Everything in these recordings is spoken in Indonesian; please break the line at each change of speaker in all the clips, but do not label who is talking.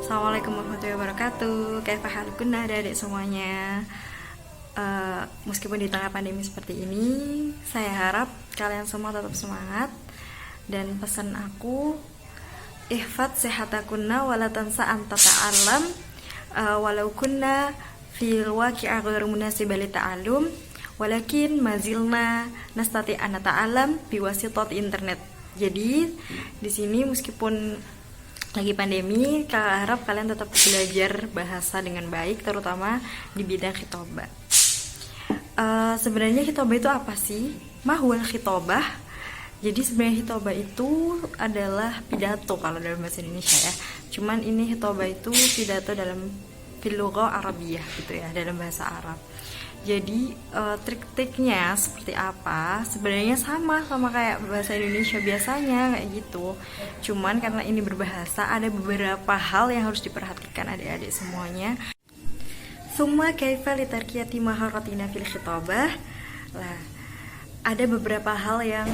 Assalamualaikum warahmatullahi wabarakatuh. Kayak halukunna adik-adik semuanya. Meskipun di tengah pandemi seperti ini, saya harap kalian semua tetap semangat. Dan pesan aku, ihfad sehatakunna wala tansa anta ta'alam walau kunna fil waqi'a ghairu munasibah li ta'allum walakin mazilna nastati an ta'alam biwasitat internet. Jadi di sini meskipun lagi pandemi, harap kalian tetap belajar bahasa dengan baik, terutama di bidang khitobah. Sebenarnya khitobah itu apa sih? Mahwal khitobah. Jadi sebenarnya khitobah itu adalah pidato kalau dalam bahasa Indonesia ya. Cuman ini khitobah itu pidato dalam filugha Arabiyah gitu ya, dalam bahasa Arab. Jadi trik-triknya seperti apa? Sebenarnya sama kayak bahasa Indonesia biasanya kayak gitu. Cuman karena ini berbahasa, ada beberapa hal yang harus diperhatikan adik-adik semuanya. Summa kaifa litarkiyati maharatina fil khitabah. Lah, ada beberapa hal yang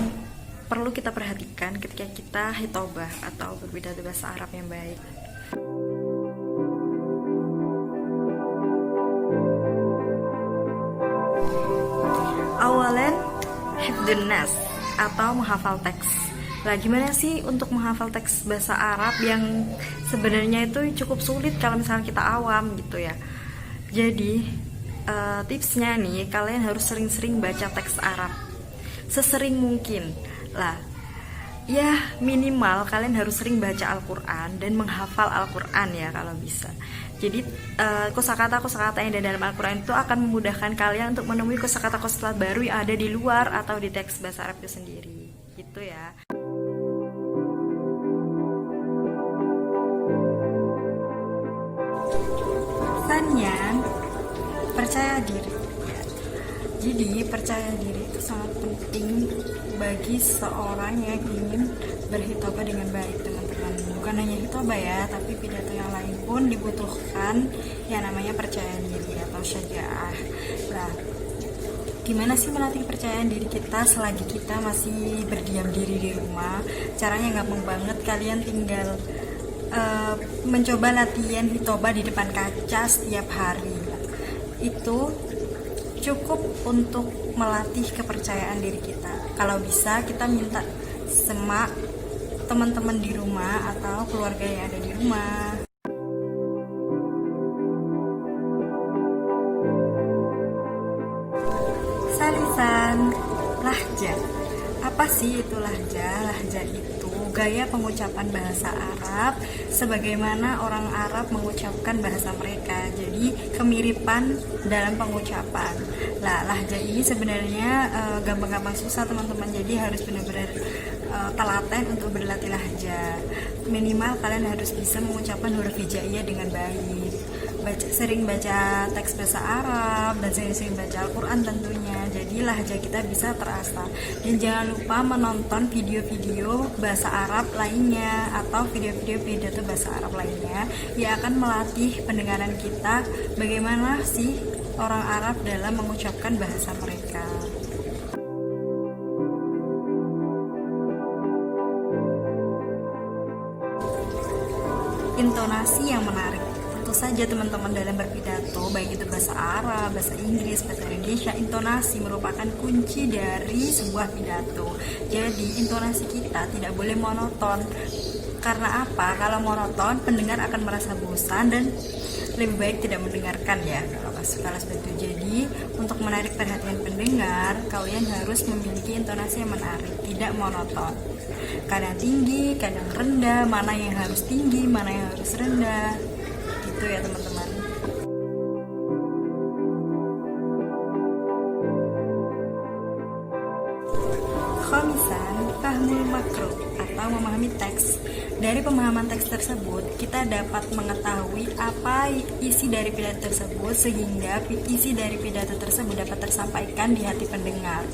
perlu kita perhatikan ketika kita khitobah atau berpidato bahasa Arab yang baik. Awalan hifdzun nas atau menghafal teks. Lah gimana sih untuk menghafal teks bahasa Arab yang sebenarnya itu cukup sulit kalau misalnya kita awam gitu ya. Jadi tipsnya nih, kalian harus sering-sering baca teks Arab sesering mungkin. Lah ya minimal kalian harus sering baca Al-Quran dan menghafal Al-Quran ya kalau bisa. Jadi kosakata yang ada dalam Al-Quran itu akan memudahkan kalian untuk menemui kosakata baru yang ada di luar atau di teks bahasa Arab itu sendiri. Gitu ya. Sanyan, percaya diri. Jadi percaya diri itu sangat penting bagi seorang yang ingin berkhitobah dengan baik, teman-teman. Bukan hanya khitobah ya, tapi pidato yang lain pun dibutuhkan yang namanya percaya diri atau syaja'ah. Nah, gimana sih melatih kepercayaan diri kita selagi kita masih berdiam diri di rumah? Caranya gampang banget, kalian tinggal mencoba latihan khitobah di depan kaca setiap hari. Itu cukup untuk melatih kepercayaan diri kita. Kalau bisa kita minta sama teman-teman di rumah atau keluarga yang ada di rumah. Salisan, lahja. Apa sih itu lahja? Lahja itu gaya pengucapan bahasa Arab sebagaimana orang Arab mengucapkan bahasa mereka. Jadi kemiripan dalam pengucapan. Lah, lahja ini sebenarnya gampang-gampang susah teman-teman. Jadi harus benar-benar telaten untuk berlatih lahja. Minimal kalian harus bisa mengucapkan huruf hijaiyah dengan baik. Sering baca teks bahasa Arab dan sering-sering baca Al-Quran tentunya. Jadi lahja kita bisa terasa. Dan jangan lupa menonton video-video bahasa Arab lainnya atau video-video pidato bahasa Arab lainnya yang akan melatih pendengaran kita bagaimana sih orang Arab dalam mengucapkan bahasa mereka. Intonasi yang menarik. Tentu saja teman-teman dalam berpidato, baik itu bahasa Arab, bahasa Inggris, bahasa Indonesia, intonasi merupakan kunci dari sebuah pidato. Jadi intonasi kita tidak boleh monoton. Karena apa? Kalau monoton, pendengar akan merasa bosan dan lebih baik tidak mendengarkan ya kalau seperti itu. Jadi untuk menarik perhatian pendengar, kalian harus memiliki intonasi yang menarik, tidak monoton. Kadang tinggi, kadang rendah, mana yang harus tinggi, mana yang harus rendah. Gitu ya teman-teman. Khomisan, fahmul makro atau memahami teks. Dari pemahaman teks tersebut, kita dapat mengetahui apa isi dari pidato tersebut sehingga isi dari pidato tersebut dapat tersampaikan di hati pendengar.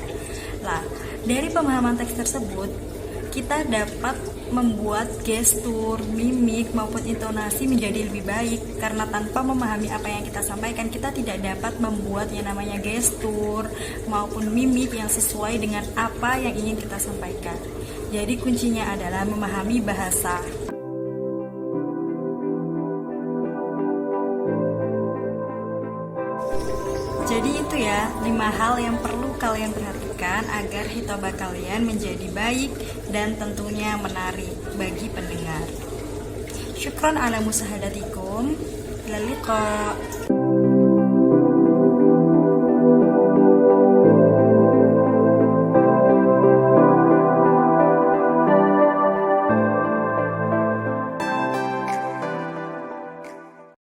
Lah, dari pemahaman teks tersebut, kita dapat membuat gestur, mimik maupun intonasi menjadi lebih baik. Karena tanpa memahami apa yang kita sampaikan, kita tidak dapat membuat yang namanya gestur maupun mimik yang sesuai dengan apa yang ingin kita sampaikan. Jadi kuncinya adalah memahami bahasa. Jadi itu ya 5 hal yang perlu kalian perhatikan agar hitobah kalian menjadi baik dan tentunya menarik bagi pendengar. Syukron ala musahadatikum. Ila liqa.